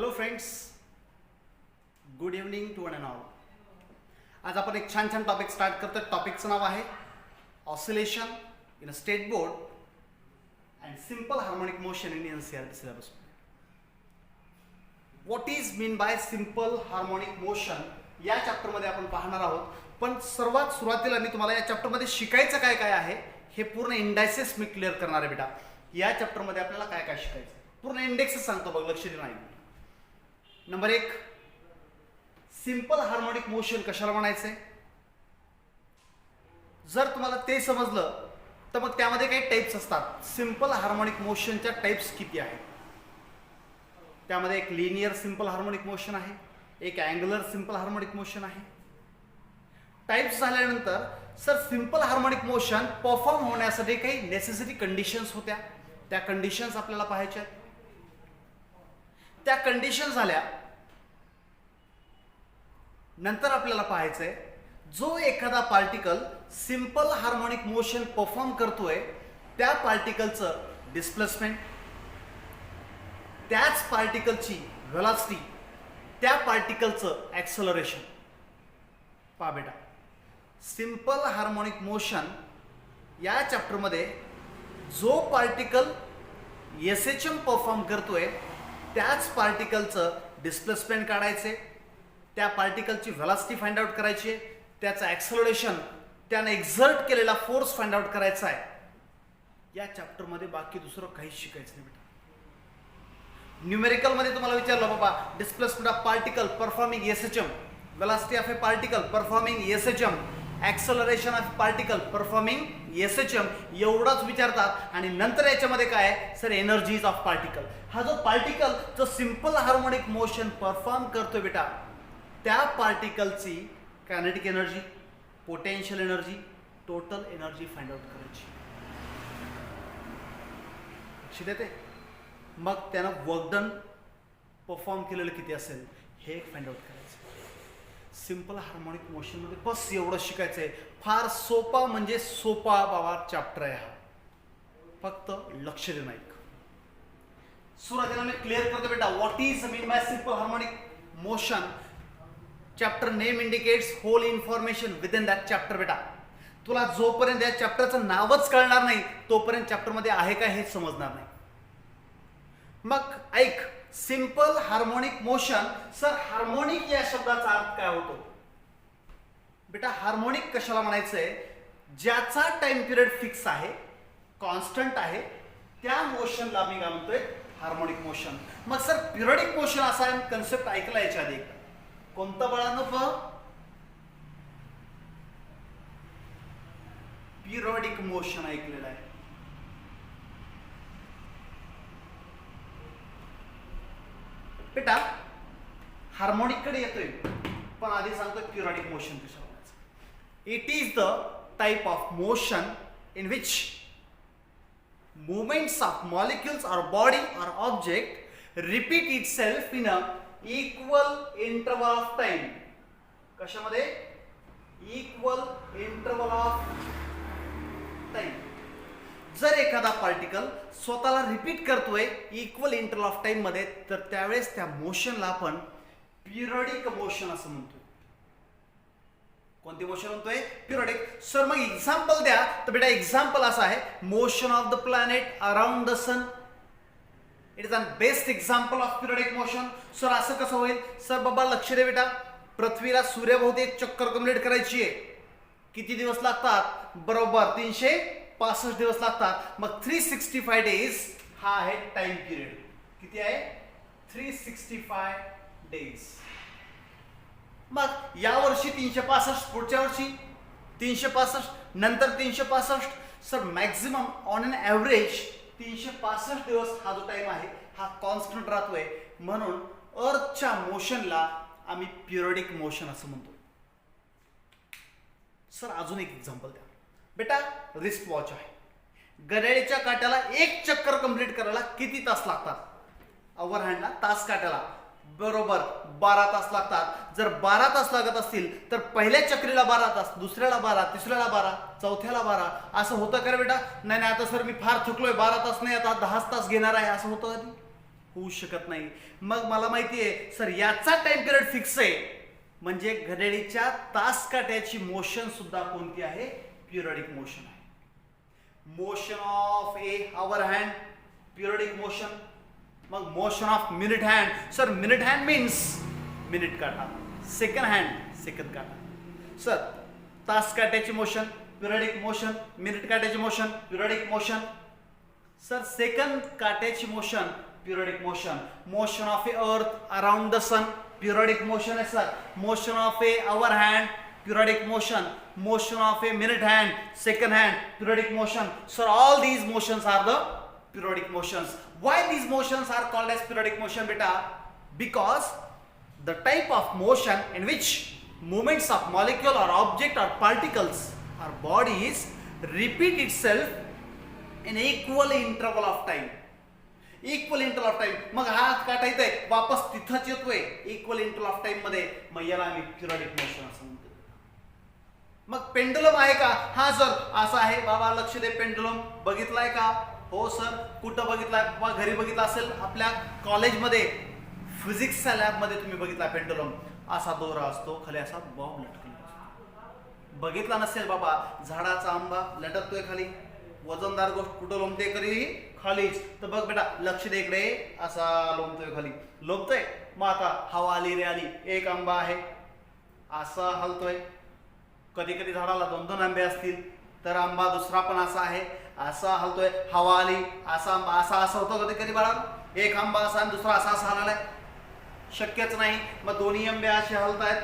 Hello friends, good evening to one and all. आज आपण एक छान छान टॉपिक स्टार्ट करतो. टॉपिकचं नाव आहे oscillation in a state board and simple harmonic motion in NCERT syllabus. What is mean bye simple harmonic motion या चॅप्टरमध्ये आपण पाहणार आहोत. पण सर्वात सुरुवातीला मी तुम्हाला या चॅप्टरमध्ये शिकायचं काय काय आहे हे पूर्ण इंडायसेस मी क्लिअर करणार आहे बेटा. या चॅप्टरमध्ये आपल्याला काय काय शिकायचं पूर्ण इंडेक्स सांगतो बघ, लक्ष देणार. नंबर 1, सिंपल हार्मोनिक मोशन कशाला म्हणायचंय. जर तुम्हाला ते समजलं तर मग त्यामध्ये काही टाइप्स असतात. सिंपल हार्मोनिक मोशनच्या टाइप्स किती आहेत त्यामध्ये एक लिनियर सिंपल हार्मोनिक मोशन आहे, एक अँग्युलर सिंपल हार्मोनिक मोशन आहे. टाइप्स झाल्यानंतर sir simple harmonic motion perform होण्यासाठी काही नेसेसरी कंडिशन्स होत्या, त्या कंडिशन्स आपल्याला पाहायच्या. त्या कंडिशन झाल्या नंतर आपल्याला पाहायचंय जो एखादा particle simple harmonic motion perform करतोय त्या पार्टिकलचं डिस्प्लेसमेंट, त्याच पार्टिकलची व्हेलॉसिटी, त्या पार्टिकलचं ॲक्सेलरेशन. पहा बेटा, सिंपल हार्मोनिक मोशन या चॅप्टरमध्ये जो पार्टिकल SHM परफॉर्म करतोय त्याच पार्टिकलचं डिस्प्लेसमेंट काढायचे, त्या पार्टिकलची व्हेलॉसिटी फाइंड आउट करायची, त्याचं ॲक्सेलरेशन, त्याने एक्झर्ट केलेला फोर्स फाइंड आउट करायचा आहे. या चॅप्टरमध्ये बाकी दुसरं काहीच शिकायचं नाही बेटा. न्यूमेरिकलमध्ये तुम्हाला विचारलं बाबा displacement of particle performing SHM, velocity of A particle performing SHM, acceleration of particle performing SHM एवढंच विचारतात. आणि नंतर याच्यामध्ये काय सर एनर्जीज ऑफ पार्टिकल. हा जो पार्टिकल जो सिंपल हार्मोनिक मोशन परफॉर्म करतोय बेटा त्या पार्टिकलची kinetic energy, potential energy, total energy find out करायची. लक्षात येते. मग त्यानं वर्क डन परफॉर्म केलेलं किती असेल हे फाइंड आउट करायचं. सिंपल हार्मोनिक मोशनमध्ये बस एवढं शिकायचंय. फार सोपा म्हणजे सोपा बाबा चॅप्टर आहे हा, फक्त लक्ष देणं. एक सुरुवातीला मी क्लिअर करतो बेटा what is mean by simple harmonic motion. Chapter name indicates whole information with in that chapter. बेटा तुला जोपर्यंत या चॅप्टरचं नावच कळणार नाही तोपर्यंत चॅप्टरमध्ये आहे का हे समजणार नाही. मग ऐक, simple harmonic motion. Sir harmonic या शब्दाचा अर्थ काय होतो बेटा. हार्मोनिक कशाला म्हणायचंय ज्याचा टाइम पिरियड फिक्स आहे, कॉन्स्टंट आहे, त्या मोशनला मी काय म्हणतोय हार्मोनिक मोशन. मग सर पिरियडिक मोशन असा कन्सेप्ट ऐकला याच्या आधी कोणता बाळांनो. पिरियडिक मोशन ऐकलेलं आहे. बेटा हार्मोनिक कडे येतोय पण आधी सांगतो पिरियडिक मोशन कशाला म्हणायचं. It is the type of motion in which movements of molecules or body or object repeat itself in a equal interval of time. कशामध्ये equal interval of time. जर एखादा पार्टिकल स्वतःला रिपीट करतोय equal interval of time मध्ये तर त्यावेळेस त्या मोशनला आपण पिरियडिक मोशन असं म्हणतोय. कोणती मोशन म्हणतोय पिरियडिक. सर मग एक्झाम्पल द्या तर बेटा एक्झाम्पल असं आहे motion of the planet around the sun. It is a best example of periodic motion. Sir असं कसं होईल. सर बाबा लक्ष दे बेटा, पृथ्वीला सूर्याभोवती एक चक्कर कंप्लीट करायची आहे. किती दिवस लागतात. बरोबर 365 दिवस लागतात. मग 365 डेज हा आहे टाइम पिरियड. किती आहे 365 डेज. मग या वर्षी 365, पुढच्या वर्षी 365, नंतर 365. Sir maximum on an average 365 दिवस हा जो टाइम आहे हा कॉन्स्टंट राहतोय. म्हणून अर्थच्या मोशनला आम्ही पिरियडिक मोशन असं म्हणतो. सर अजून एक एक्झाम्पल द्या बेटा. रिस्ट वॉच आहे. घड्याळीच्या काट्याला एक चक्कर कंप्लीट करायला किती तास लागतात. ओव्हर हँडला तास काट्याला बरोबर 12 तास लागतात. जर 12 तास लागत असतील तर पहिल्या चक्रीला 12 तास, दुसऱ्याला 12, तिसऱ्याला 12, चौथ्याला 12 असं होतं का रे बेटा. नाही नाही आता सर मी फार थकलोय 12 तास नाही आता 10 तास घेणार आहे असं होतं कधी. होऊ शकत नाही. मग मला माहिती आहे सर याचा टाइम पिरियड फिक्स आहे, म्हणजे घड्याळीच्या तास काट्याची मोशन सुद्धा कोणती आहे? पिरियडिक मोशन आहे. Motion of a hour hand periodic motion. मग motion of minute hand. Sir minute hand means minute काटा, सेकंड हँड सेकंड काटा. सर तास काट्याची मोशन पिरियडिक मोशन, मिनिट काट्याची motion periodic motion. Sir second काट्याची motion periodic motion. Motion of a earth around the sun periodic motion आहे sir. Motion of a hour hand periodic motion. Motion of a minute hand, second hand, periodic motion. So all these motions are the periodic motions. Why these motions are called as periodic motion, beta? Because the type of motion in which movements of molecule or object or particles or bodies repeat itself in equal interval of time. Equal interval of time. मग हा काटा इथे वापस तिथंच येतोय equal interval of time मध्ये, मग याला आम्ही पिरियडिक मोशन असं म्हणतो. मग पेंडुलम आहे का? हा सर असा आहे. बाबा लक्ष दे, पेंडुलम बघितलाय का? हो सर. कुठं बघितलाय? बाबा घरी बघितला असेल, आपल्या कॉलेजमध्ये फिजिक्सच्या लॅबमध्ये तुम्ही बघितला पेंडुलम. असा दोरा असतो, खाली असा बॉब लटकलेला असतो. बघितला नसेल बाबा, झाडाचा आंबा लटकतोय खाली, वजनदार गोष्ट कुठं लोंबते कधी खालीच. तर बघ बेटा लक्ष दे इकडे, असा लोंबतोय खाली, लोंबतोय. मग आता हवा आली रे आली, एक आंबा आहे असा हलतोय. कधी कधी झाडाला दोन दोन आंबे असतील तर आंबा दुसरा पण असा आहे, असा हलतोय. हवा आली असा आंबा असा असं होतं कधी कधी बाळा. एक आंबा असा आणि दुसरा असा असा हलालाय, शक्यच नाही. मग दोन्ही आंबे असे हलतायत.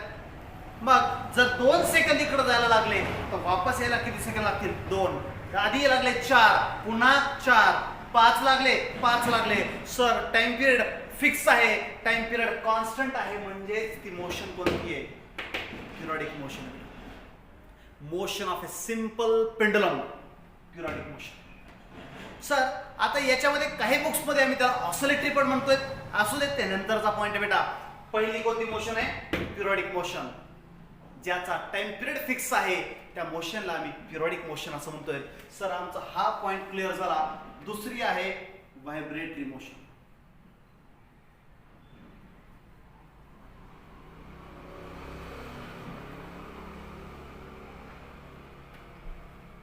मग जर 2 सेकंद इकडे जायला लागले तर वापस यायला किती सेकंद लागतील? 2. आधी लागले 4, पुन्हा 4, 5 लागले, 5 लागले. सर टाइम पिरियड फिक्स आहे, टाइम पिरियड कॉन्स्टंट आहे, म्हणजे ती मोशन कोणती आहे? Periodic motion. Motion of a simple pendulum, periodic motion. Sir आता याच्यामध्ये काही बुक्स मध्ये आम्ही त्याला ऑसिलेटरी पण म्हणतोय. असू देत, त्यानंतरचा पॉइंट आहे बेटा. पहिली कोणती मोशन आहे? Periodic motion. ज्याचा टाइम पिरियड फिक्स आहे त्या मोशनला आम्ही पिरियडिक मोशन असं म्हणतोय. सर आमचा हा पॉइंट क्लिअर झाला. दुसरी आहे व्हायब्रेटरी मोशन.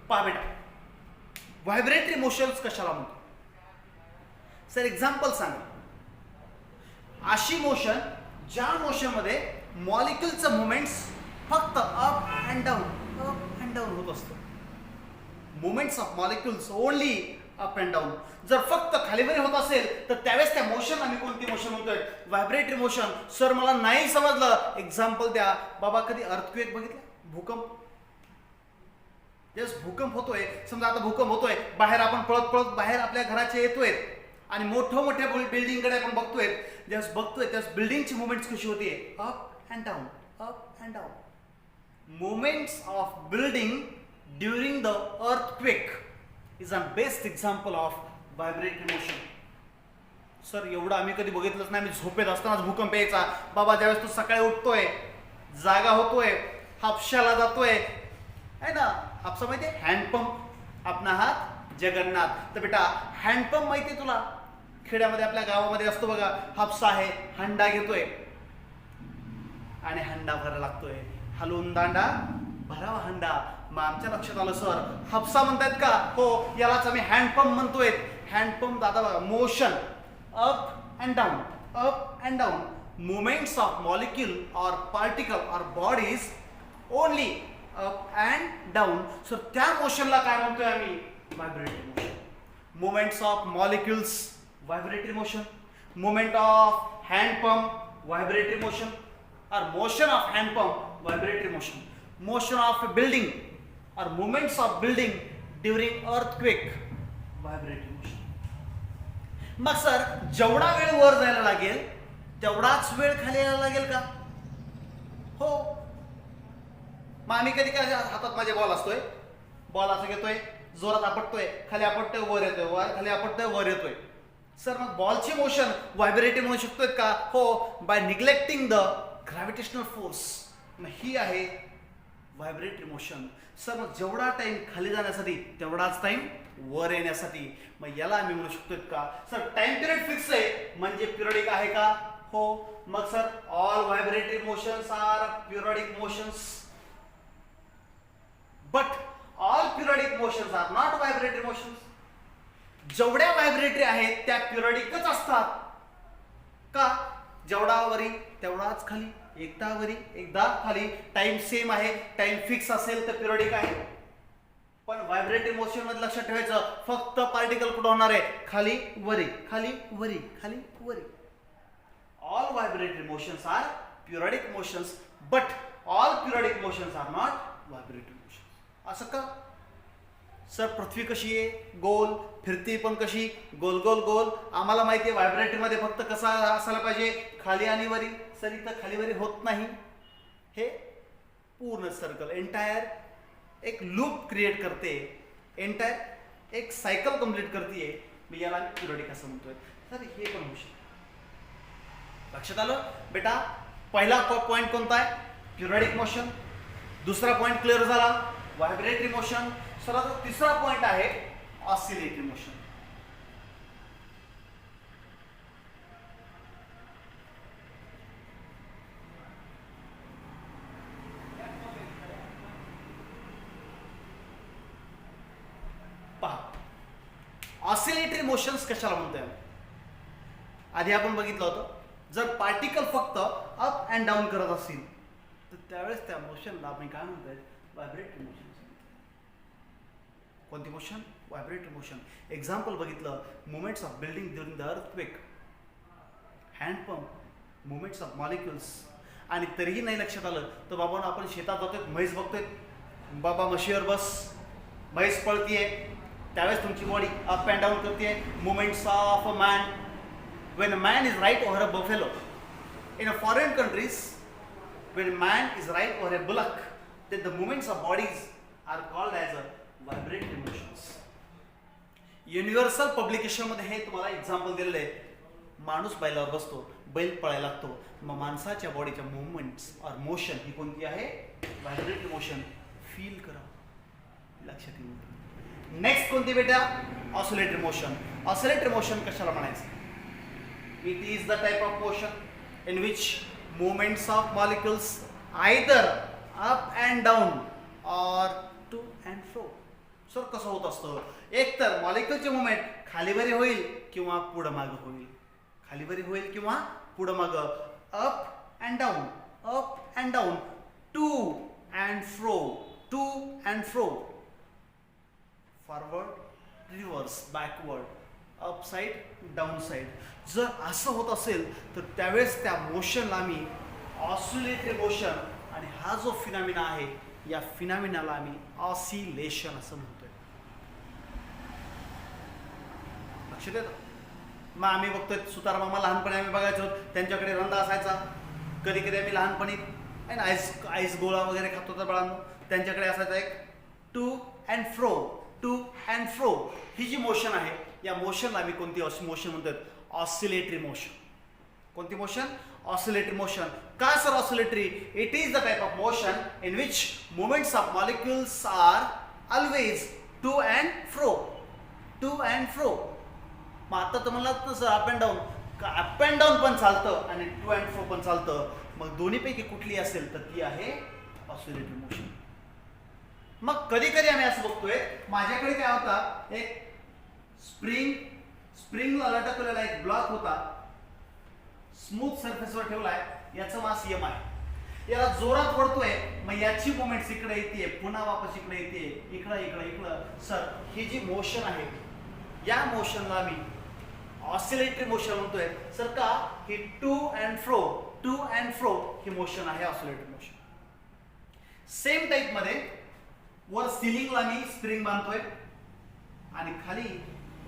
पहा बेटा, व्हायब्रेटरी मोशन्स कशाला म्हणतो? सर एक्झाम्पल सांगा. अशी मोशन ज्या मोशन मध्ये मॉलिक्युलचं मुवमेंट्स फक्त अप अँड डाऊन होत असतं. Movements of molecules only up and down. जर फक्त खालीवरी होत असेल तर त्यावेळेस त्या मोशन आम्ही कोणती मोशन म्हणतोय? Vibratory motion. सर मला नाही समजलं, एक्झाम्पल द्या. बाबा कधी अर्थक्वेक बघितलं? भूकंप. जस भूकंप होतोय, समजा आता भूकंप होतोय, बाहेर आपण पळत पळत बाहेर आपल्या घराचे येतोय आणि मोठ्या बिल्डिंगकडे आपण बघतोय. ज्यावेळेस बघतोय त्यावेळेस बिल्डिंगची मुवमेंट्स कशी होतीये? Up and down, up and down. Movements of building during the earthquake is a best example of vibratory motion. Sir एवढं आम्ही कधी बघितलंच नाही. आम्ही झोपेत असतानाच भूकंप यायचा. बाबा ज्यावेळेस तू सकाळी उठतोय, जागा होतोय, हापशाला जातोय, आहे ना? हापसा माहिती आहे? हँडपंप. आपला हात जगन्नाथ. तर बेटा हँडपंप माहिती आहे तुला? खेड्यामध्ये आपल्या गावामध्ये असतो बघा. हापसा आहे, हंडा घेतोय आणि हंडा भरायला लागतोय. हलवून दांडा भरावा हंडा. मग आमच्या लक्षात आलं सर हापसा म्हणतायत का? हो, यालाच आम्ही हँडपंप म्हणतोय. हँडपंप दादा बघा, motion up and down, up and down. Movements of molecule or particle or bodies only up and down. Sir त्या मोशनला काय म्हणतोय आम्ही? Vibratory motion. Movements of molecules vibratory motion. Movement of handpump vibratory motion. or motion of hand pump vibratory motion. Motion of a building or movements of building during earthquake vibratory motion. मग sir जेवढा वेळ वर जायला लागेल तेवढाच वेळ खाली यायला लागेल का? हो. मग आम्ही कधी काय हातात माझे बॉल असतोय, बॉल असं घेतोय, जोरात आपटतोय, खाली आपटतोय, वर येतोय, वर खाली आपटतोय, वर येतोय. सर मग बॉलची मोशन व्हायब्रेटरी म्हणू शकतोय का? हो, by neglecting the gravitational force. ही आहे व्हायब्रेटरी मोशन. सर मग जेवढा टाइम खाली जाण्यासाठी तेवढाच टाइम वर येण्यासाठी. मग याला आम्ही म्हणू शकतो का सर टाइम पिरियड फिक्स आहे म्हणजे पिरियडिक आहे का? हो. मग sir all vibratory motions are periodic motions, but all periodic motions are not vibratory motions. जेवढ्या व्हायब्रेटरी आहेत त्या पिरियडिकच असतात का? जेवढा वरी तेवढाच खाली, एकदा वरी एकदा खाली, टाइम सेम आहे, टाइम फिक्स असेल तर पिरियडिक आहे. पण व्हायब्रेटरी मोशन मध्ये लक्षात ठेवायचं फक्त पार्टिकल कुठं होणार आहे? खाली वरी, खाली वरी, खाली वरी. All vibratory motions are periodic motions, but all periodic motions are not vibratory motions. असं का? सर पृथ्वी कशी आहे? गोल. फिरती पण कशी? गोल गोल गोल. आम्हाला माहिती आहे व्हायब्रेटरी मध्ये फक्त कसा असायला पाहिजे? खाली आणि वरी. सर इथं खाली वरी होत नाही. हे पूर्ण सर्कल एंटायर एक लूप क्रिएट करते, एंटायर एक सायकल कंप्लीट करते. मी याला पिरियडिक असं म्हणतोय. सर हे पण होऊ शकतं. लक्षात आलं बेटा? पहिला पॉईंट कोणता आहे? Periodic motion. दुसरा पॉईंट क्लिअर झाला, व्हायब्रेटरी मोशन. सर आता तिसरा पॉईंट आहे ऑसिलेटरी मोशन. ऑसिलेटरी मोशन्स कशाला म्हणतोय? आधी आपण बघितलं होतं जर पार्टिकल फक्त अप अँड डाऊन करत असतील तर त्यावेळेस त्या मोशनला आपण काय म्हणतोय? Vibratory motion. कोणती मोशन? Vibratory motion. एक्झाम्पल बघितलं, movements of building during the earthquake, hand pump, movements of molecules. आणि तरीही नाही लक्षात आलं तर बाबा आपण शेतात जातोय, म्हैस बघतोय, बाबा म्हशीवर बस, म्हैस पळतीये, त्यावेळेस तुमची बॉडी अप अँड डाऊन करते. Movements of a man, when a man is right over a buffalo. In a foreign countries, when a man is right over a bullock, then the movements of bodies are called as a vibratory motions. Universal publication मध्ये हे तुम्हाला example दिलेलं आहे. माणूस बैलावर बसतो, बैल पळायला लागतो, मग माणसाच्या बॉडीच्या मुवमेंट्स और मोशन ही कोणती आहे? Vibratory motion. फील करा, लक्षात येईल. नेक्स्ट कोणती बेटा? Oscillatory motion. ऑसिलेटरी मोशन कशाला म्हणायचं? It is the type of motion in which movements of molecules either up and down or to and fro. Sir कसं होत असतं? एक तर मॉलिक्युलचे मुवमेंट खालीवरी होईल किंवा पुढं मागं होईल, खालीवरी होईल किंवा पुढं मागं, up and down, up and down, to and fro, to and fro, forward, reverse, backward, up side, down side. जर असं होत असेल तर त्यावेळेस त्या मोशनला आम्ही ऑसिलेटरी मोशन, आणि हा जो फिनॉमिना आहे या फिनॉमिनाला आम्ही ऑसिलेशन असं म्हणतोय. लक्षात येतं? मग आम्ही बघतोय सुतार मामा लहानपणी आम्ही बघायचो, त्यांच्याकडे रंदा असायचा. कधी कधी आम्ही लहानपणी आईस गोळा वगैरे खातो तर बाळांनो, त्यांच्याकडे असायचा एक to and fro, to and fro. ही जी मोशन आहे या मोशनला आम्ही कोणती मोशन म्हणतात? Oscillatory motion. कोणती मोशन? Oscillatory motion. का sir oscillatory? It is the type of motion in which movements of molecules are always to and fro, to and fro. मग आता तर म्हणला तसं up and down, up and down पण चालतं आणि टू अँड फ्रो पण चालतं. मग दोन्हीपैकी कुठली असेल तर ती आहे ऑसिलेटरी मोशन. मग कधी कधी आम्ही असं बघतोय, माझ्याकडे काय होता, एक स्प्रिंगला लटकलेला एक ब्लॉक होता, स्मूथ सरफेसवर ठेवलाय, याचं मास एम आहे. याला जोरात ओढतोय, मग याची मुवमेंट्स इकडे येते, पुन्हा वापस इकडे येते, इकडं इकडं इकडं. सर ही जी मोशन आहे या मोशनला मी ऑसिलेटरी मोशन म्हणतोय. सर का? ही to and fro, to and fro ही मोशन आहे ऑसिलेटरी मोशन. सेम टाइप मध्ये वर सिलिंगला मी स्प्रिंग बांधतोय आणि खाली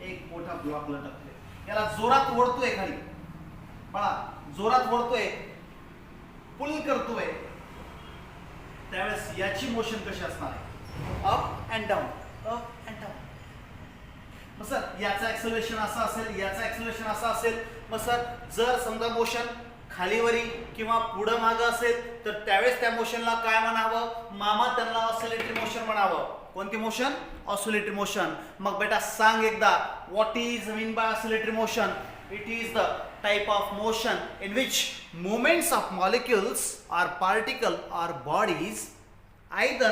एक मोठा ब्लॉक लटकतोय, याला जोरात ओढतोय, खाली बघा जोरात ओढतोय, पुल करतोय, त्यावेळेस याची मोशन कशी असणार आहे? Up and down, up and down. मग सर याचं ऍक्सेलरेशन असं असेल, याचं ऍक्सेलरेशन असं असेल. मग सर जर समजा मोशन खालीवरी किंवा पुढं मागं असेल तर त्यावेळेस त्या मोशनला काय म्हणावं मामा, त्यांना ऑसिलेटरी मोशन म्हणावं. कोणती मोशन? Oscillatory motion. मग बेटा सांग एकदा, what is mean bye oscillatory motion? It is the type of motion in which movements of molecules or particle or bodies either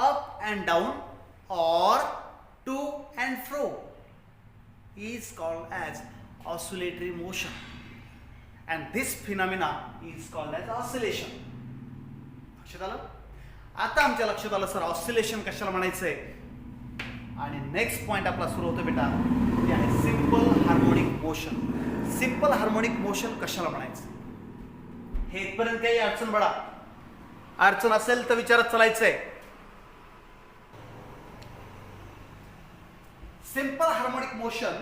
up and down or to and fro is called as oscillatory motion, and this phenomena is called as oscillation. लक्षात आलं? आता आमच्या लक्षात आलं sir oscillation कशाला म्हणायचंय. आणि next point आपला सुरू होतो बेटा, ते आहे simple harmonic motion. Simple harmonic motion कशाला म्हणायचं हे इथपर्यंत काही अडचण बडा अडचण असेल तर विचारत चालायचंय. सिंपल हार्मोनिक मोशन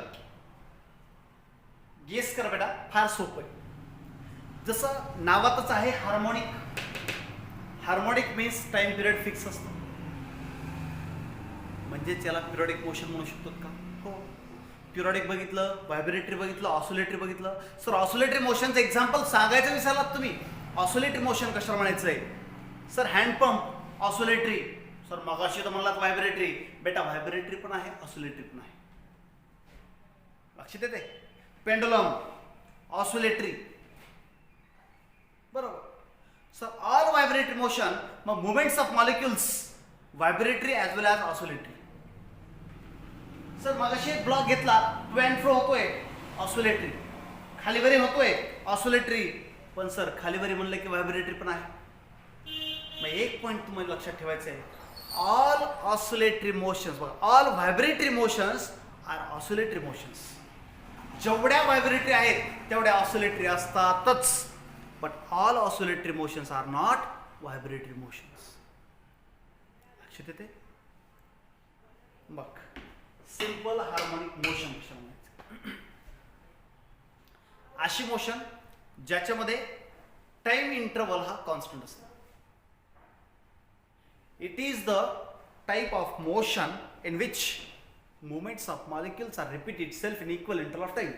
गेस करा बेटा, फार सोपं आहे. जसं नावातच आहे harmonic. Harmonic means time period fix असतो, म्हणजे त्याला पिरियडिक मोशन म्हणू शकतो का? हो. पिरियडिक बघितलं, व्हायब्रेटरी बघितलं, ऑसिलेटरी बघितलं. सर ऑसिलेटरी मोशनचं एक्झाम्पल सांगायचं विसरलात तुम्ही. ऑसिलेटरी मोशन कशाला म्हणायचंय? Sir hand pump oscillatory. सर मगाशी तर म्हणलात व्हायब्रेटरी. बेटा व्हायब्रेटरी पण आहे, ऑसिलेटरी पण आहे. लक्षात येते? पेंडुलम ऑसिलेटरी, बरोबर. सर ऑल व्हायब्रेटरी मोशन, मग movements of molecules vibratory as well as oscillatory. Sir मगाशी एक ब्लॉक घेतला, टू अँड फ्रो होतोय, ऑसिलेटरी. खालीवरी होतोय, ऑसिलेटरी. पण सर खालीवरी म्हणलं की व्हायब्रेटरी पण आहे. मग एक पॉईंट तुम्हाला लक्षात ठेवायचं आहे, all oscillatory motions, all vibratory motions are oscillatory motions. जेवढ्या व्हायब्रेटरी आहेत तेवढ्या ऑसिलेटरी असतातच, but all oscillatory motions are not vibratory motions. लक्षात येते? बघ सिंपल हार्मोनिक मोशन कशा म्हणायचं? अशी मोशन ज्याच्यामध्ये टाइम इंटरवल हा कॉन्स्टंट असतो. It is the type of motion in which movements of molecules are repeat itself in equal interval of time.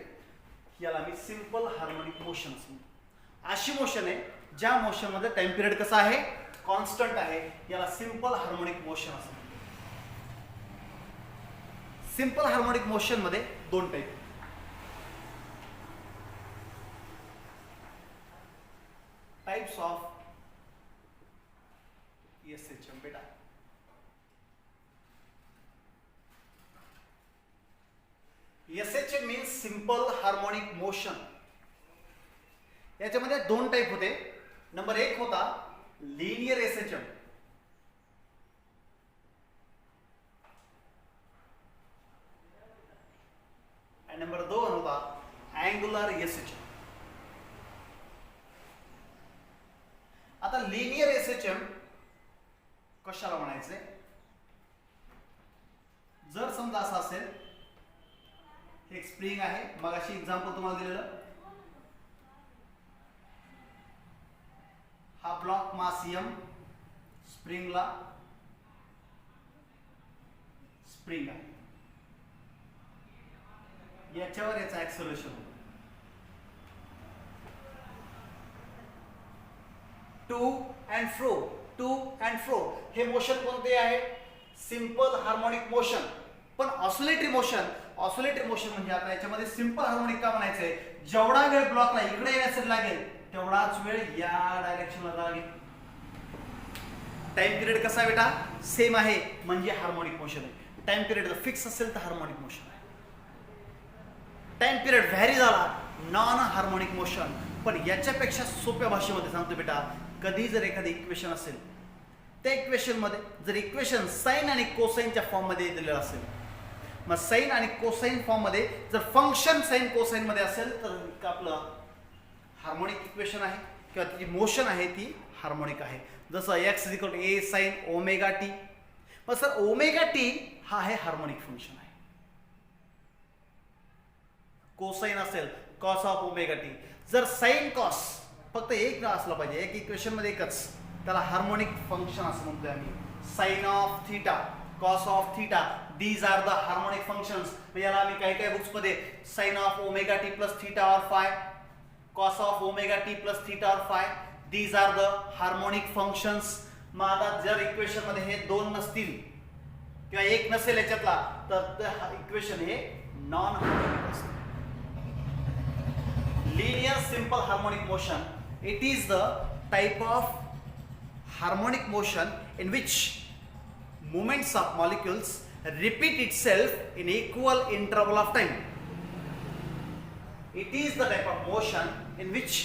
याला मी सिंपल हार्मोनिक मोशन असं म्हणतो. अशी मोशन आहे ज्या मोशन मध्ये टाइम पिरियड कसा आहे? कॉन्स्टंट आहे. याला सिंपल हार्मोनिक मोशन असं म्हणतो. सिंपल हार्मोनिक मोशन मध्ये दोन टाइप. टाइप्स ऑफ SHM बेटा. SHM means simple harmonic motion. याच्यामध्ये दोन टाइप होते. नंबर एक होता लिनियर SHM, आणि नंबर दोन होता अँग्युलर SHM. आता लिनियर SHM कशाला म्हणायचंय? जर समजा असं असेल, एक स्प्रिंग आहे, मगाशी एक्झाम्पल तुम्हाला दिलेलं, हा ब्लॉक मास m, स्प्रिंगला स्प्रिंग आहे, याच्यावर याचा ऍक्सेलरेशन होतं. To and fro, to and fro हे मोशन कोणते आहे? Simple harmonic motion. पण ऑसिलेटरी मोशन, ऑसिलेटरी मोशन म्हणजे आता याच्यामध्ये सिंपल हार्मोनिक का म्हणायचंय? जेवढा वेळ ब्लॉकला इकडे येण्यासाठी लागेल तेवढाच वेळ या डायरेक्शनला लागेल. टाइम पिरियड कसा आहे बेटा? सेम आहे, म्हणजे हार्मोनिक मोशन आहे. टाइम पिरियड जर फिक्स असेल तर हार्मोनिक मोशन आहे. टाइम पिरियड व्हॅरी झाला, नॉन हार्मोनिक मोशन. पण याच्यापेक्षा सोप्या भाषेमध्ये सांगतो बेटा, कधी जर एखादी इक्वेशन असेल, त्या इक्वेशन मध्ये जर इक्वेशन साइन आणि कोसाइनच्या फॉर्म मध्ये दिलेलं असेल, मग साइन आणि कोसाइन फॉर्म मध्ये जर फंक्शन साइन कोसाइन मध्ये असेल तर आपलं हार्मोनिक इक्वेशन आहे किंवा ती मोशन आहे ती हार्मोनिक आहे. जसं x = a sin omega T. मग सर ओमेगा टी हा आहे हार्मोनिक फंक्शन आहे. कोसाइन असेल कॉस ऑफ ओमेगा टी. जर साइन कॉस फक्त एक असला पाहिजे, एक इक्वेशन मध्ये एकच, त्याला हार्मोनिक फंक्शन असं म्हणतोय आम्ही. Sine of theta, cos of theta, these are the harmonic functions. याला आम्ही काही काही बुक्स मध्ये sine of omega t plus theta और phi, cos of omega t plus theta or phi. These are the harmonic functions. मग आता जर equation मध्ये हे दोन नसतील किंवा एक नसेल याच्यातला तर इक्वेशन हे नॉन हार्मोनिक असते. Linear simple harmonic motion, it is the type of harmonic motion in which movements of molecules repeat itself in equal interval of time. It is the type of motion in which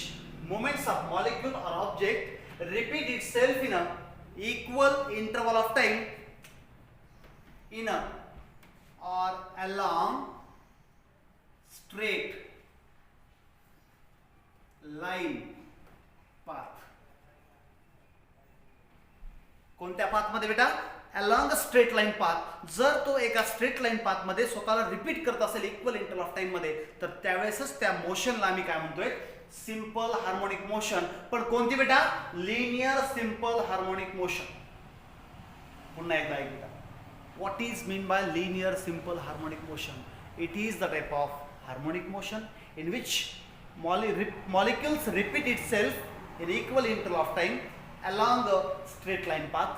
movements of molecule or object repeat itself in a equal interval of time in a or along straight line path. कोणत्या path मध्ये बेटा? Along a straight line path. जर तो एका straight line path मध्ये स्वतःला repeat करत असेल इक्वल इंटरवल ऑफ टाइम मध्ये तर त्यावेळेसच त्या मोशनला आम्ही काय म्हणतोय? Simple harmonic motion. पण कोणती बेटा? Linear simple harmonic motion. पुन्हा एकदा ऐक बेटा. What is mean bye linear simple harmonic motion? It is the type of harmonic motion in which molecules repeat itself in equal interval of time along a straight line path.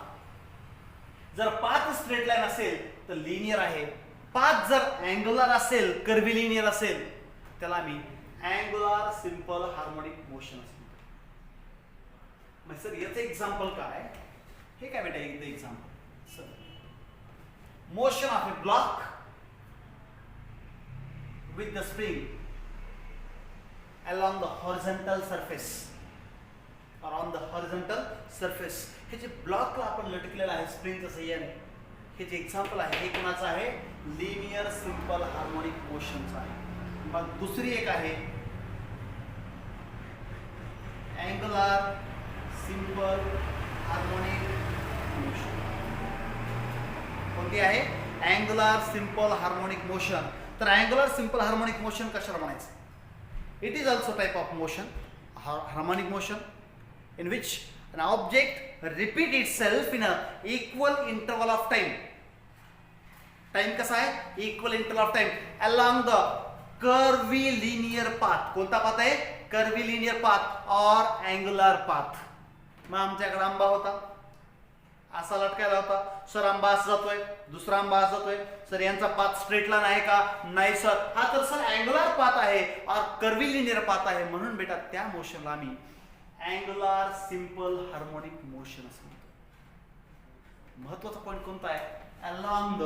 जर path straight line असेल तर linear आहे. Path जर angular असेल, कर्व्हिलिनियर असेल, त्याला आम्ही angular simple harmonic motion असं म्हणतो. मग सर याचं एक्झाम्पल काय? हे काय बेटा एकदा example. Sir motion of A block with the spring along the horizontal surface or on the horizontal surface. हे जे ब्लॉकला आपण लटकलेलं आहे स्प्रिंगच्या सहाय्याने, हे जे एक्झाम्पल आहे हे कोणाचं आहे? लिनियर सिंपल हार्मोनिक मोशनचं आहे. मग दुसरी एक आहे अँग्युलर सिंपल हार्मोनिक मोशन. कोणती आहे? Angular simple harmonic motion. तर अँग्युलर सिंपल हार्मोनिक मोशन कशाला म्हणायचं? It is also type of motion, harmonic motion, in which an object repeat itself in a equal interval of time. Time कसा आहे? Equal interval of time along the curvilinear path. कोणता path आहे? Curvilinear path or angular path. मग आमच्याकडे आंबा होता, असा लटकायला होता. सर आंबा असं जातोय, दुसरा आंबा असं जातोय. सर यांचा पाथ स्ट्रेट लाईन आहे का? नाही सर. हा तर सर अँग्युलर पाथ आहे और कर्व्हिलिनियर पाथ आहे. म्हणून बेटा त्या मोशनला आम्ही अँग्युलर सिंपल हार्मोनिक मोशन असं म्हणतो. महत्वाचा पॉइंट कोणता आहे? Along the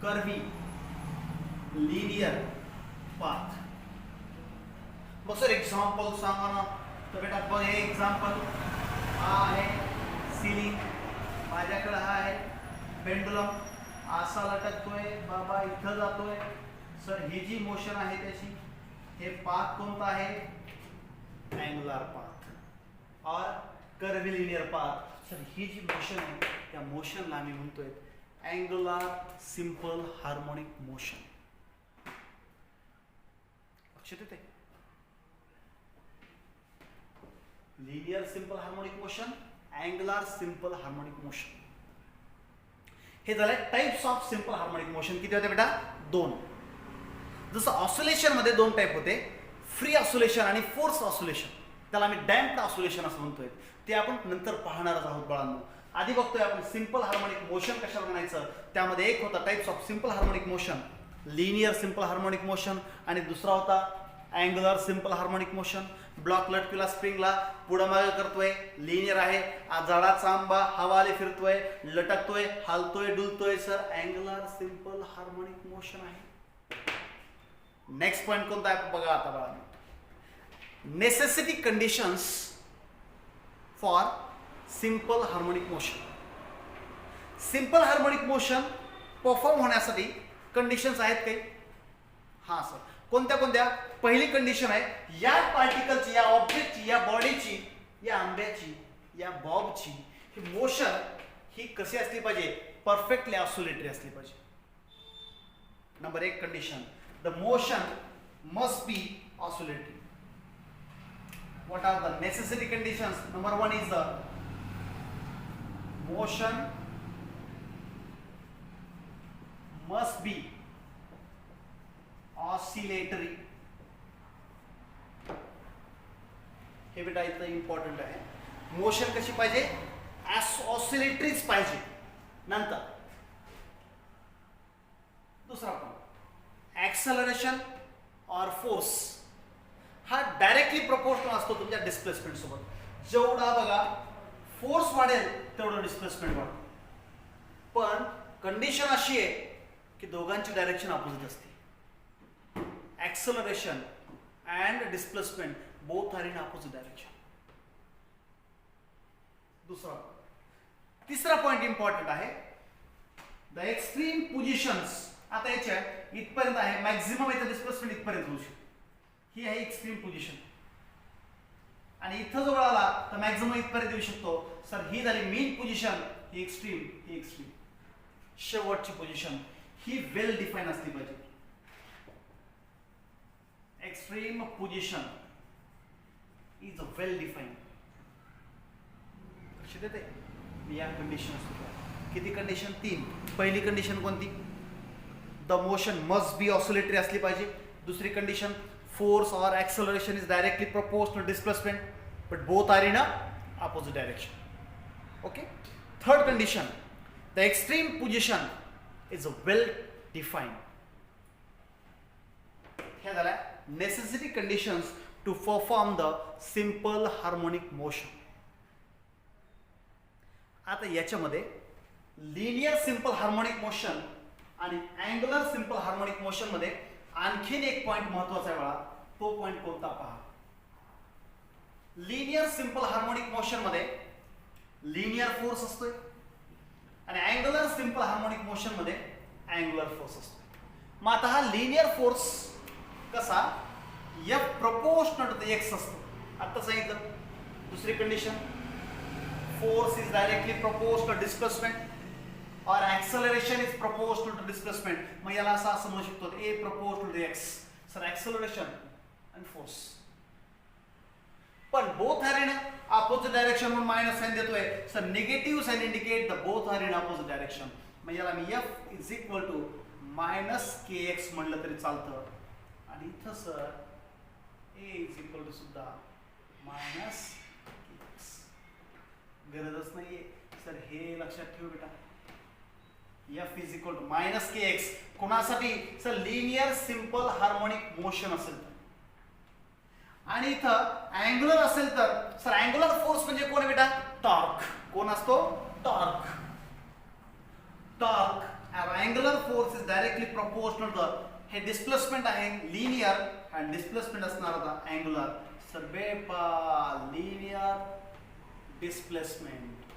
curvilinear path. मग सर एक्झाम्पल सांगा ना. तर बेटा बघ हे एक्झाम्पल. हा आहे सिलिंग, माझ्याकडे हा आहे पेंडुलम, असा लटकतोय बाबा, इथं जातोय. सर ही जी मोशन आहे त्याची, हे पाथ कोणता आहे? अँग्युलर पाथ और कर्व्हिलिनियर पाथ. सर ही जी मोशन आहे त्या मोशनला आम्ही म्हणतोय अँग्युलर सिंपल हार्मोनिक मोशन. लक्षात येते? Linear simple harmonic motion, angular simple harmonic motion. हे झाले types of simple harmonic motion. किती होते बेटा? दोन. जसं ऑसिलेशन मध्ये दोन टाइप होते, फ्री ऑसिलेशन आणि फोर्स ऑसिलेशन. त्याला आम्ही डॅम्प्ड ऑसिलेशन असं म्हणतोय. ते आपण नंतर पाहणारच आहोत बाळांनो. आधी बघतोय आपण सिंपल हार्मोनिक मोशन कशाला म्हणायचं. त्यामध्ये एक होता types of simple harmonic motion, linear simple harmonic motion, आणि दुसरा होता angular simple harmonic motion. Block लटकला स्प्रिंगला, पुढं मागे करतोय, लिनियर आहे. झाडाचा आंबा हवाले फिरतोय, लटकतोय, हालतोय, डुलतोय. Sir angular simple harmonic motion आहे. नेक्स्ट पॉइंट कोणता आहे बघा आता बाळा. Necessity conditions for simple harmonic motion. Simple harmonic motion perform होण्यासाठी कंडिशन्स आहेत काही? हा सर. कोणत्या कोणत्या? पहिली कंडिशन आहे या पार्टिकलची, या ऑब्जेक्टची, या बॉडीची, या आंब्याची, या बॉबची ही मोशन ही कशी असली पाहिजे? परफेक्टली ऑसिलेटरी असली पाहिजे. नंबर एक condition, the motion must be oscillatory. What are the necessary conditions? Number one is the motion must be oscillatory. हे बेटा इथं इम्पॉर्टंट आहे. मोशन कशी पाहिजे, ऑसिलेटरीच पाहिजे. नंतर दुसरा पॉइंट, ऍक्सलरेशन और फोर्स हा डायरेक्टली प्रोपोर्शनल असतो तुमच्या डिस्प्लेसमेंट सोबत. जेवढा बघा फोर्स वाढेल तेवढं डिस्प्लेसमेंट वाढेल. पण कंडिशन अशी आहे की दोघांची डायरेक्शन अपोजिट असते. Acceleration and displacement both are in opposite direction. दुसरा तिसरा पॉइंट इम्पॉर्टंट आहे, द एक्स्ट्रीम पोझिशन्स. आता याच्या इथपर्यंत आहे मॅक्झिमम इथं डिस्प्लेसमेंट इथपर्यंत होऊ शकते. ही आहे एक्स्ट्रीम पोझिशन आणि इथं जवळ आला तर मॅक्झिमम इथपर्यंत येऊ शकतो. सर ही झाली मेन पोझिशन, ही एक्स्ट्रीम, ही एक्स्ट्रीम. शेवटची पोझिशन ही वेल डिफाईन असली पाहिजे. Extreme position is a well define. कशी देते मी या कंडिशन. किती कंडिशन, 3. पहिली कंडिशन कोणती, the motion must be oscillatory असली पाहिजे. दुसरी कंडिशन, फोर्स और acceleration is directly proportional displacement but both are in a opposite direction. Okay. Third condition, the extreme position is well defined. ह्या झाल्या necessary conditions to perform the simple harmonic motion. आता याच्यामध्ये linear simple harmonic motion आणि angular simple harmonic motion मध्ये आणखीन एक point महत्वाचा आहे बघा. तो पॉइंट कोणता पहा. लिनियर सिंपल हार्मोनिक मोशन मध्ये लिनियर फोर्स असतोय आणि अँग्युलर सिंपल हार्मोनिक मोशन मध्ये अँग्युलर फोर्स असतो. मग आता हा लिनियर फोर्स कसा, F proportional to x असतो. आता सांगितलं. दुसरी condition, force is directly proportional to displacement or acceleration is proportional to displacement. मग याला असं म्हणू शकतो A proportional to x. Sir acceleration and force. पण both are in opposite direction म्हणून मायनस साइन देतोय. Sir negative sign indicate the both are in opposite direction. मग याला मी F is equal to minus kx म्हणलं तरी चालतं. आणि इथं sir A is equal to सुद्धा मायनस kx. गरजच नाहीये सर, हे लक्षात ठेव बेटा. F is equal to minus kx कोणासाठी, sir linear simple harmonic motion असेल तर. आणि इथं अँग्युलर असेल तर सर अँग्युलर फोर्स म्हणजे कोण बेटा, टॉर्क. कोण असतो, torque. Torque angular force is directly proportional to, हे डिस्प्लेसमेंट आहे लिनियर आणि डिस्प्लेसमेंट असणार होता अँग्युलर. सर बेपा लिनियर डिस्प्लेसमेंट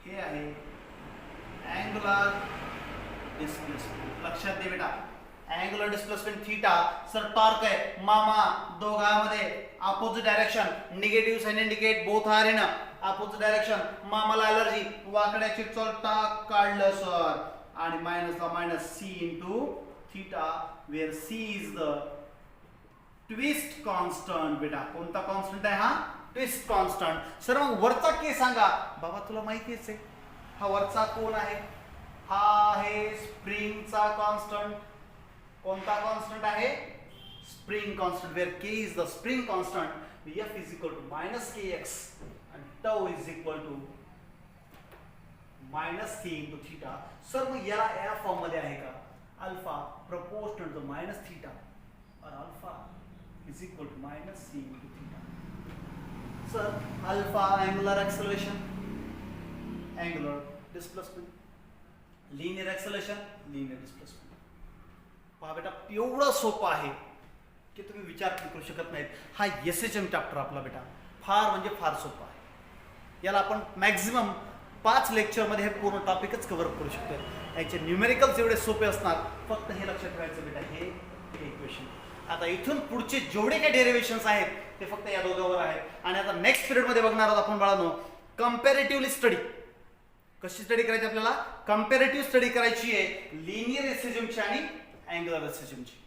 हे आहे अँग्युलर डिस्प्लेसमेंट. लक्षात दे बेटा, angular displacement theta. Sir torque आहे मामा, दोघांमध्ये opposite direction, negative sign indicate both are in opposite direction. मामाला अलर्जी, वाकड्याची चोलटा काढलं सर. आणि मायनसला minus c into theta where c is the twist constant. बेटा कोणता कॉन्स्टंट आहे हा, ट्विस्ट कॉन्स्टंट. सर मग वरचा के सांगा. बाबा तुला माहितीच आहे हा वरचा कोण आहे, हा आहे स्प्रिंगचा कॉन्स्टंट. कोणता कॉन्स्टंट आहे, spring constant. Where k is the spring constant. F is equal to minus kx आणि tau is equal to minus k into theta. Sir मग याला या फॉर्म मध्ये आहे का, alpha proportional to minus theta और alpha is equal to minus c into theta. Sir alpha angular acceleration, angular displacement, linear acceleration, linear displacement. पहा बेटा एवढं सोपं आहे की तुम्ही विचार करू शकत नाहीत. हा SHM चॅप्टर आपला बेटा फार म्हणजे फार सोपा आहे. याला आपण मॅक्झिमम 5 लेक्चरमध्ये हे पूर्ण टॉपिकच कव्हर करू शकतो. याचे न्यूमेरिकल्स एवढे सोपे असणार, फक्त हे लक्षात ठेवायचं बेटा हे इक्वेशन. आता इथून पुढचे जेवढे काही डेरिव्हेशन्स आहेत ते फक्त या दोघांवर आहेत. आणि आता नेक्स्ट पिरियडमध्ये बघणार आहोत आपण बाळांनो कंपॅरेटिव्हली स्टडी. कशी स्टडी करायची आपल्याला, कंपॅरेटिव्ह स्टडी करायची आहे लिनियर SHMची आणि अँग्युलर SHMची.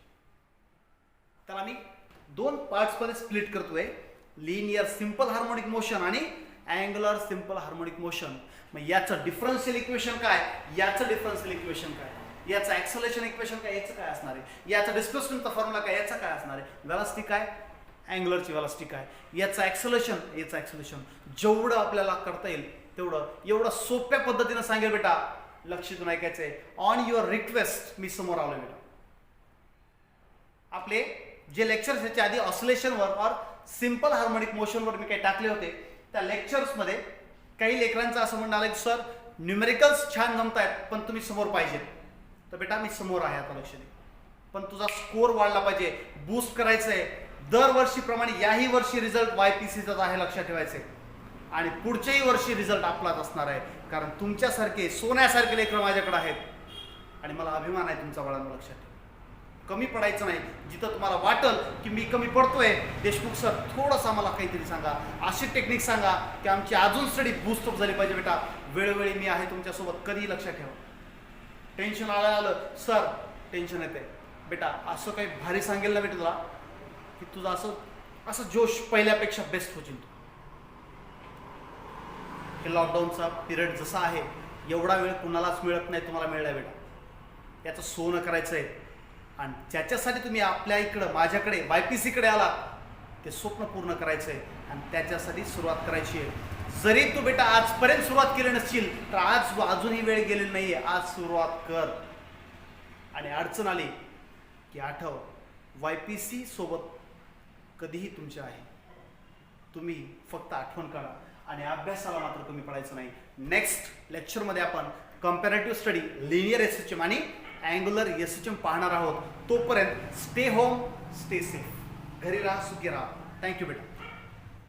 तर आम्ही 2 पार्ट्स मध्ये स्प्लिट करतोय, लिनियर सिंपल हार्मोनिक मोशन आणि अँग्युलर सिंपल हार्मोनिक मोशन. मग याचं डिफरन्शियल इक्वेशन काय, याचं डिफरन्शियल इक्वेशन काय, याचं ऍक्सेलरेशन इक्वेशन काय, याचं काय असणार आहे, याचा डिस्प्लेसमेंटचा फॉर्म्युला काय, याचा काय असणार आहे, वेलोसिटी काय, अँग्युलरची व्हेलॉसिटी काय, याचं ॲक्सलेशन जेवढं आपल्याला करता येईल तेवढं एवढं सोप्या पद्धतीनं सांगेल बेटा. लक्ष देऊन ऐकायचं आहे. ऑन युअर रिक्वेस्ट मी समोर आलो बेटा. आपले जे लेक्चर्स ह्याच्या आधी ऑसिलेशनवर और सिम्पल हार्मोनिक मोशनवर मी काही टाकले होते, त्या लेक्चर्समध्ये काही लेकरांचं असं म्हणणं आलं की सर न्यूमेरिकल्स छान जमतायत पण तुम्ही समोर पाहिजेत. तर बेटा मी समोर आहे आता, लक्ष दे. पण तुझा स्कोर वाढला पाहिजे, बूस्ट करायचं आहे. दरवर्षीप्रमाणे याही वर्षी रिझल्ट YPCचाच आहे, लक्षात ठेवायचे. आणि पुढच्याही वर्षी रिझल्ट आपलाच असणार आहे, कारण तुमच्यासारखे सोन्यासारखे लेकरं माझ्याकडे आहेत आणि मला अभिमान आहे तुमचा बाळांनो. लक्षात ठेवा, कमी पडायचं नाही. जिथं तुम्हाला वाटल की मी कमी पडतोय, देशमुख सर थोडंसं आम्हाला काहीतरी सांगा, अशी टेक्निक सांगा की आमची अजून स्टडी बूस्टअप झाली पाहिजे. बेटा वेळोवेळी मी आहे तुमच्यासोबत, कधीही लक्षात ठेवा. टेन्शन आलं सर टेन्शन येते बेटा, असं काही भारी सांगेल ना बेटा तुला की तुझा असं जोश पहिल्यापेक्षा बेस्ट होईल. हे लॉकडाऊनचा पिरियड जसा आहे एवढा वेळ कुणालाच मिळत नाही, तुम्हाला मिळाला बेटा. याचं सोनं करायचं आहे आणि ज्याच्यासाठी तुम्ही आपल्या इकडं माझ्याकडे YPCकडे आलात ते स्वप्न पूर्ण करायचं आहे आणि त्याच्यासाठी सुरुवात करायची आहे. जरी तू बेटा आजपर्यंत सुरुवात केली नसशील तर आज अजूनही वेळ गेलेली नाही आहे. आज सुरुवात कर. आणि अडचण आली की आठव, YPC सोबत कधीही तुमचे आहे. तुम्ही फक्त आठवण काढा आणि अभ्यासाला मात्र कमी पडायचं नाही. नेक्स्ट लेक्चरमध्ये आपण कंपॅरेटिव्ह स्टडी, लिनियर SHM आणि अँग्युलर SHM पाहणार आहोत. तोपर्यंत स्टे होम, स्टे सेफ. घरी राहा, सुखी राहा. थँक्यू बेटा.